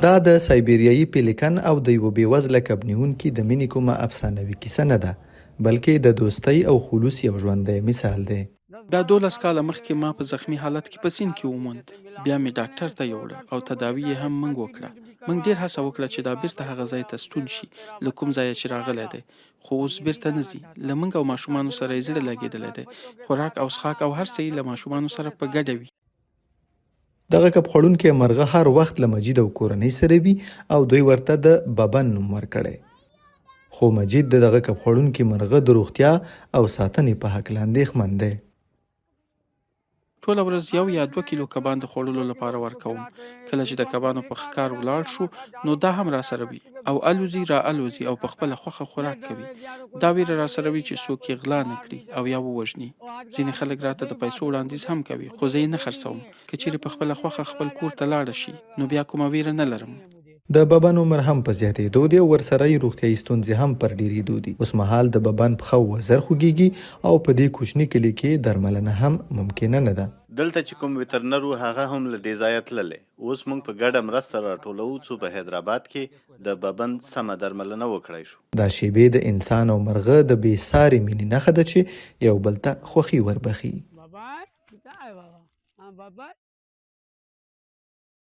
دا د سایبیریایي پیلیکن او د یوه بېوزله کبنیونکي د مینې کومه افسانوي کیسه نه ده، بلکې د دوستۍ او خلوص یو ژوندی مثال دی. دا 12 کاله مخکې ما په زخمی حالت کې په سیند کې وموند. بیا مې ډاکټر ته یوړه او تداوی یې هم موږ وکړه. موږ ډېر هڅه وکړه چې دا بیرته هغه ځای ته ستون شي له کوم ځایه چې راغلی دی، خو اوس بیرته نه ځي. له موږ او ماشومانو سره یې زړه لګېدلی دی. خوراک او څښاک او هر څه یې له ماشومانو سره په ګډه وي. دغه کب خوړونکی مرغه هر وخت له مجید او کورنۍ سره وي او دوی ورته د ببن نوم ورکړی. خو مجید د دغه کب خوړونکي مرغه د روغتیا او ساتنې په هکله اندېښمن دی. ټوله ورځ 1 یا 2 کیلو کبان د خوړلو لپاره ورکوم. کله چې د کبانو په ښکار ولاړ شو نو دا هم را سره وي او الوزي را الوزي او په خپله خوښه خوراک کوي. دا ویره را سره وي چې څوک یې غلا نه کړي او یا ووژني. ځینې خلک راته د پیسو وړاندیز هم کوي، خو زه یې نه خرڅوم. که چیرې په خپله خوښه خپل کور ته لاړه شي نو بیا کومه ویره نه لرم. د ببن عمر هم په زیاتېدو دی او ورسره یې روغتیایي ستونزې هم پر ډېرېدو دي. اوس مهال د ببن پښه وزر خوږېږي او په دې کوچني کلي کې درملنه هم ممکنه نه ده. دلته چې کوم ویترنر و هغه هم له دې ځایه تللی. اوس موږ په ګډه مرسته راټولو څو په حیدرآباد کې د ببن سمه درملنه وکړای شو. دا شیبې د انسان او مرغه د بې ساري مینې نښه ده چې یو بل ته خوښي وربخي.